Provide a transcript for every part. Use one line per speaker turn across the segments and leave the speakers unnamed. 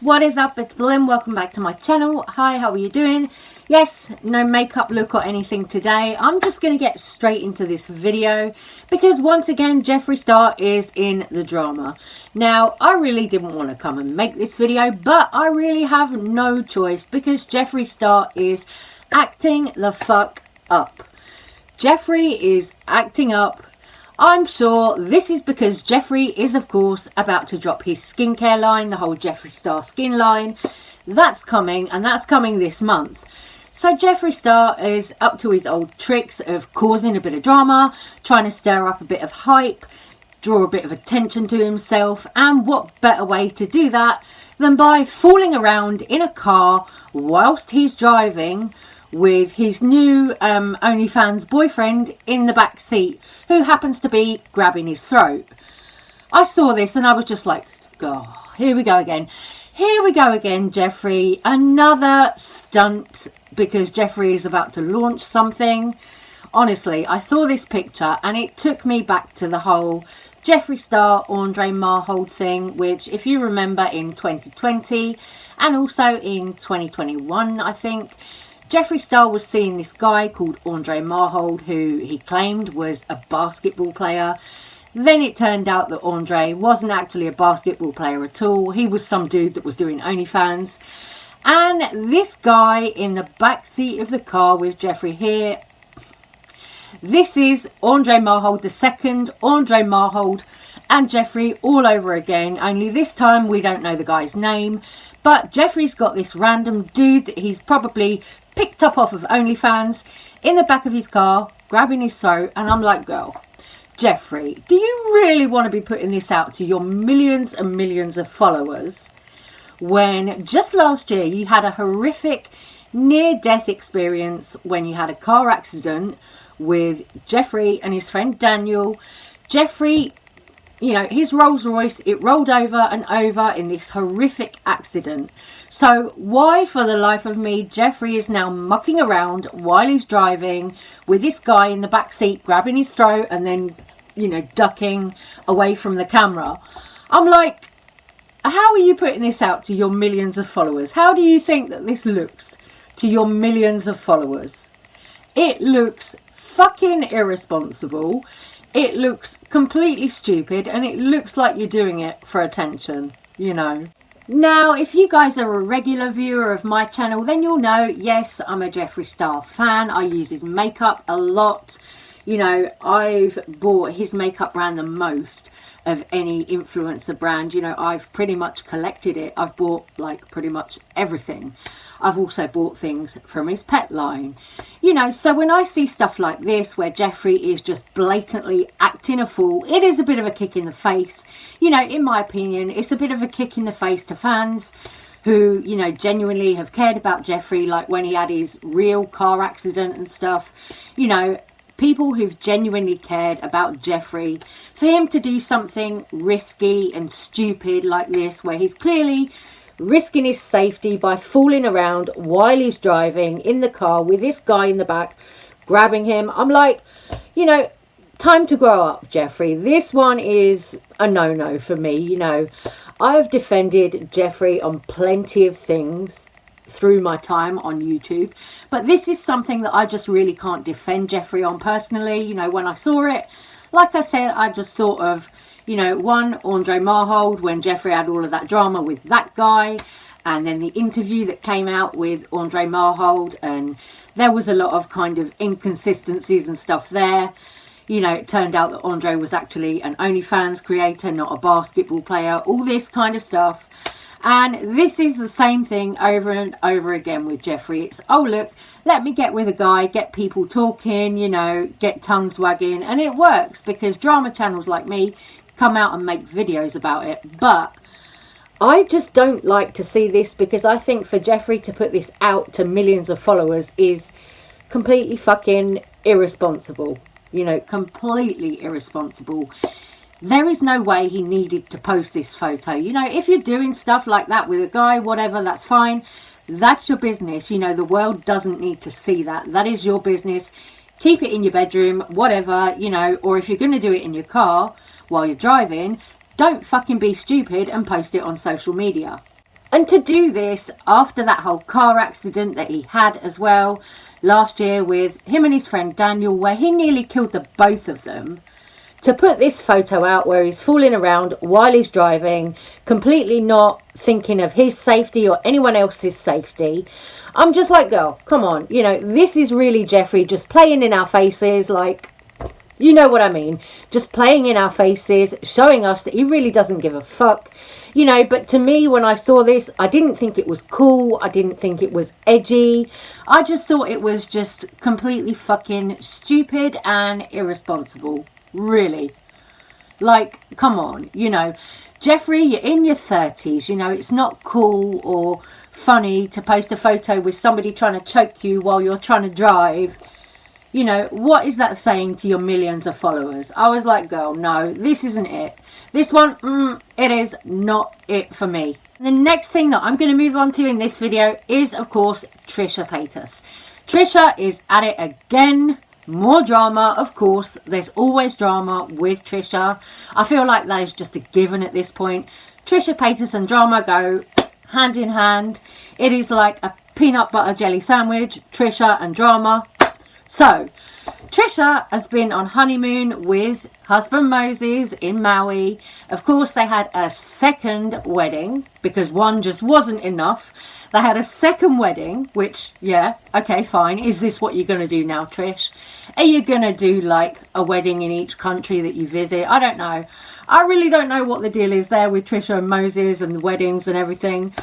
What is up? It's Blim. Welcome back to my channel. Hi, how are you doing? Yes, no makeup look or anything today. I'm just going to get straight into this video because once again Jeffree Star is in the drama. Now, I really didn't want to come and make this video, but I really have no choice because Jeffree Star is acting the fuck up. Jeffree is acting up. I'm sure this is because Jeffree is, of course, about to drop his skincare line, the whole Jeffree Star skin line. That's coming, and that's coming this month. So Jeffree Star is up to his old tricks of causing a bit of drama, trying to stir up a bit of hype, draw a bit of attention to himself, and what better way to do that than by fooling around in a car whilst he's driving with his new OnlyFans boyfriend in the back seat, who happens to be grabbing his throat. I saw this and I was just like, God, here we go again. Here we go again, Jeffree. Another stunt because Jeffree is about to launch something. Honestly, I saw this picture and it took me back to the whole Jeffree Star, Andre Marhold thing, which if you remember in 2020 and also in 2021, I think, Jeffree Star was seeing this guy called Andre Marhold who he claimed was a basketball player. Then it turned out that Andre wasn't actually a basketball player at all. He was some dude that was doing OnlyFans. And this guy in the back seat of the car with Jeffree here, this is Andre Marhold II, Andre Marhold and Jeffree all over again. Only this time we don't know the guy's name. But Jeffree's got this random dude that he's probably picked up off of OnlyFans in the back of his car, grabbing his throat, and I'm like, girl, Jeffree, do you really want to be putting this out to your millions and millions of followers when just last year you had a horrific near-death experience when you had a car accident with Jeffree and his friend Daniel? Jeffree, you know, his Rolls Royce, it rolled over and over in this horrific accident. So why for the life of me Jeffree is now mucking around while he's driving with this guy in the back seat grabbing his throat and then, you know, ducking away from the camera? I'm like, how are you putting this out to your millions of followers? How do you think that this looks to your millions of followers? It looks fucking irresponsible. It looks completely stupid, and it looks like you're doing it for attention, you know. Now, if you guys are a regular viewer of my channel, then you'll know, yes, I'm a Jeffree Star fan. I use his makeup a lot. You know, I've bought his makeup brand the most of any influencer brand. You know, I've pretty much collected it. I've bought, like, pretty much everything. I've also bought things from his pet line. You know, so when I see stuff like this, where Jeffree is just blatantly acting a fool, it is a bit of a kick in the face. You know, in my opinion, it's a bit of a kick in the face to fans who, you know, genuinely have cared about Jeffree, like when he had his real car accident and stuff. You know, people who've genuinely cared about Jeffree, for him to do something risky and stupid like this, where he's clearly risking his safety by fooling around while he's driving in the car with this guy in the back grabbing him. I'm like, you know, time to grow up, Jeffree. This one is a no-no for me. You know, I've defended Jeffree on plenty of things through my time on YouTube, but this is something that I just really can't defend Jeffree on personally. You know, when I saw it, like I said, I just thought of, you know, one, Andre Marhold, when Jeffree had all of that drama with that guy, and then the interview that came out with Andre Marhold, and there was a lot of kind of inconsistencies and stuff there. You know, it turned out that Andre was actually an OnlyFans creator, not a basketball player, all this kind of stuff. And this is the same thing over and over again with Jeffree. It's, oh look, let me get with a guy, get people talking, you know, get tongues wagging. And it works because drama channels like me come out and make videos about it. But I just don't like to see this, because I think for Jeffree to put this out to millions of followers is completely fucking irresponsible. You know, completely irresponsible. There is no way he needed to post this photo. You know, if you're doing stuff like that with a guy, whatever, that's fine. That's your business. You know, the world doesn't need to see that. That is your business. Keep it in your bedroom, whatever, you know, or if you're going to do it in your car while you're driving, don't fucking be stupid and post it on social media. And to do this after that whole car accident that he had as well last year with him and his friend Daniel, where he nearly killed the both of them, to put this photo out where he's falling around while he's driving, completely not thinking of his safety or anyone else's safety. I'm just like, girl, come on. You know, this is really Jeffree just playing in our faces, like, you know what I mean. Just playing in our faces, showing us that he really doesn't give a fuck. You know, but to me, when I saw this, I didn't think it was cool. I didn't think it was edgy. I just thought it was just completely fucking stupid and irresponsible. Really. Like, come on, you know. Jeffree, you're in your 30s. You know, it's not cool or funny to post a photo with somebody trying to choke you while you're trying to drive. You know, what is that saying to your millions of followers? I was like, girl, no, this isn't it. This one, it is not it for me. The next thing that I'm going to move on to in this video is, of course, Trisha Paytas. Trisha is at it again. More drama, of course. There's always drama with Trisha. I feel like that is just a given at this point. Trisha Paytas and drama go hand in hand. It is like a peanut butter jelly sandwich, Trisha and drama. So, Trisha has been on honeymoon with husband Moses in Maui. Of course, they had a second wedding because one just wasn't enough. They had a second wedding, which, yeah, okay, fine. Is this what you're going to do now, Trish? Are you going to do, like, a wedding in each country that you visit? I don't know. I really don't know what the deal is there with Trisha and Moses and the weddings and everything.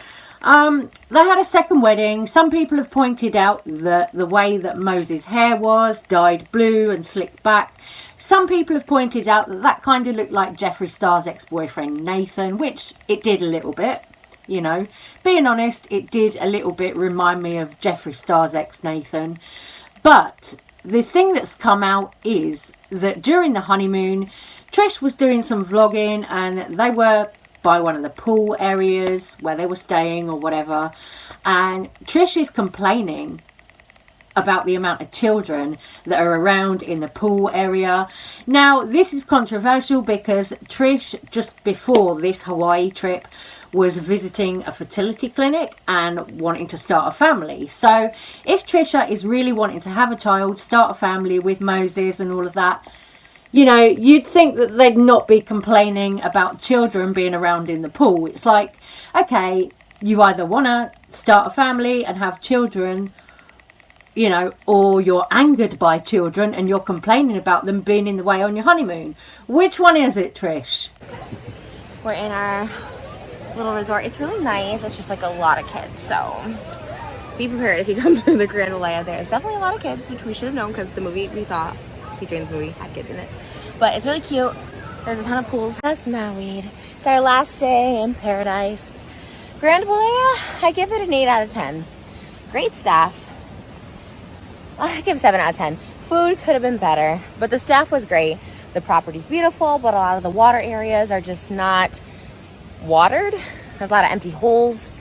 They had a second wedding. Some people have pointed out that the way that Moses' hair was, dyed blue and slicked back. Some people have pointed out that that kind of looked like Jeffree Star's ex-boyfriend Nathan, which it did a little bit, you know. Being honest, it did a little bit remind me of Jeffree Star's ex Nathan. But the thing that's come out is that during the honeymoon, Trish was doing some vlogging and they were by one of the pool areas where they were staying or whatever, and Trish is complaining about the amount of children that are around in the pool area. Now, this is controversial because Trish, just before this Hawaii trip, was visiting a fertility clinic and wanting to start a family. So if Trisha is really wanting to have a child, start a family with Moses and all of that, you know, you'd think that they'd not be complaining about children being around in the pool. It's like, okay, you either want to start a family and have children, you know, or you're angered by children and you're complaining about them being in the way on your honeymoon. Which one is it, Trish?
We're in our little resort. It's really nice. It's just like a lot of kids, so be prepared if you come to the Grand Wailea. There's definitely a lot of kids, which we should have known because the movie we saw featuring the movie had kids in it. But it's really cute. There's a ton of pools. That's Maui. It's our last day in paradise. Grand Wailea, I give it an 8 out of 10. Great staff. I give 7 out of 10. Food could have been better, but the staff was great. The property's beautiful, but a lot of the water areas are just not watered. There's a lot of empty holes.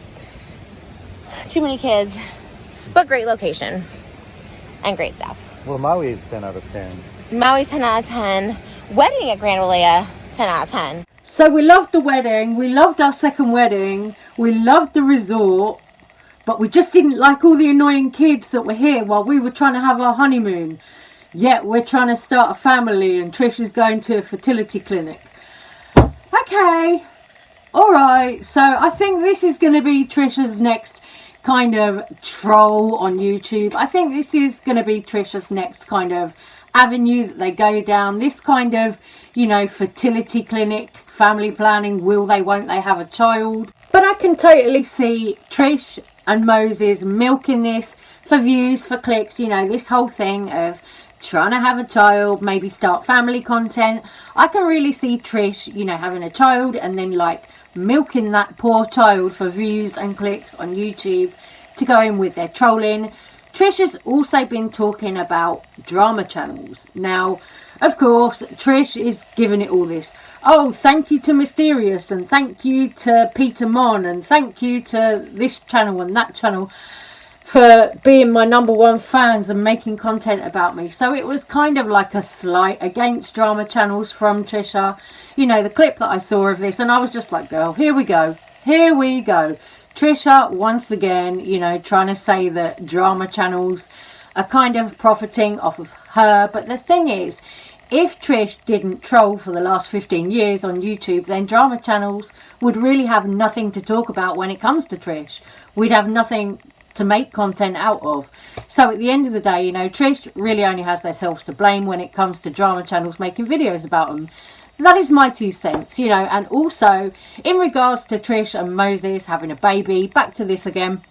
Too many kids, but great location and great staff.
Well, Maui is 10 out of 10.
Maui's 10 out of 10. Wedding at Grand Wailea, 10 out of 10.
So we loved the wedding. We loved our second wedding. We loved the resort. But we just didn't like all the annoying kids that were here while we were trying to have our honeymoon. Yet we're trying to start a family and Trish is going to a fertility clinic. Okay. Alright. So I think this is going to be Trisha's next kind of troll on YouTube. I think this is going to be Trisha's next kind of avenue that they go down. This kind of, you know, fertility clinic, family planning, will they, won't they have a child. But I can totally see Trish and Moses milking this for views, for clicks, you know, this whole thing of trying to have a child, maybe start family content. I can really see Trish, you know, having a child and then like milking that poor child for views and clicks on YouTube to go in with their trolling. Trish has also been talking about drama channels. Now, of course, Trish is giving it all this, oh, thank you to Mysterious and thank you to Peter Mon and thank you to this channel and that channel for being my #1 fans and making content about me. So it was kind of like a slight against drama channels from Trisha. You know, the clip that I saw of this, and I was just like, girl, here we go. Here we go. Trisha, once again, you know, trying to say that drama channels are kind of profiting off of her. But the thing is, if Trish didn't troll for the last 15 years on YouTube, then drama channels would really have nothing to talk about when it comes to Trish. We'd have nothing to make content out of. So at the end of the day, you know, Trish really only has themselves to blame when it comes to drama channels making videos about them. That is my 2 cents, you know. And also, in regards to Trish and Moses having a baby, back to this again.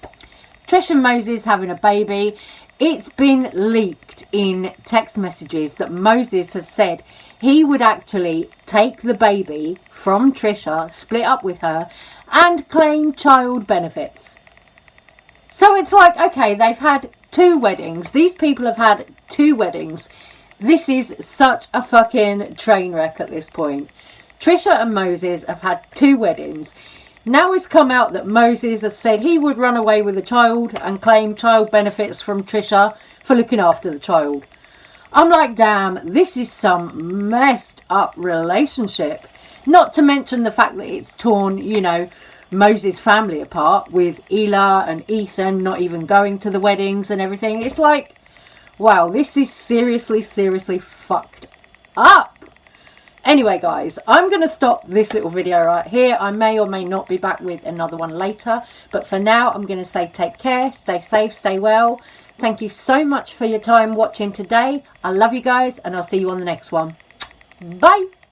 Trish and Moses having a baby, it's been leaked in text messages that Moses has said he would actually take the baby from Trisha, split up with her, and claim child benefits. So it's like, okay, they've had 2 weddings. These people have had 2 weddings. This is such a fucking train wreck at this point. Trisha and Moses have had 2 weddings. Now it's come out that Moses has said he would run away with a child and claim child benefits from Trisha for looking after the child. I'm like, damn, this is some messed up relationship. Not to mention the fact that it's torn, you know, Moses' family apart, with Ela and Ethan not even going to the weddings and everything. It's like, wow, this is seriously fucked up. Anyway, guys, I'm going to stop this little video right here. I may or may not be back with another one later. But for now, I'm going to say take care, stay safe, stay well. Thank you so much for your time watching today. I love you guys, and I'll see you on the next one. Bye.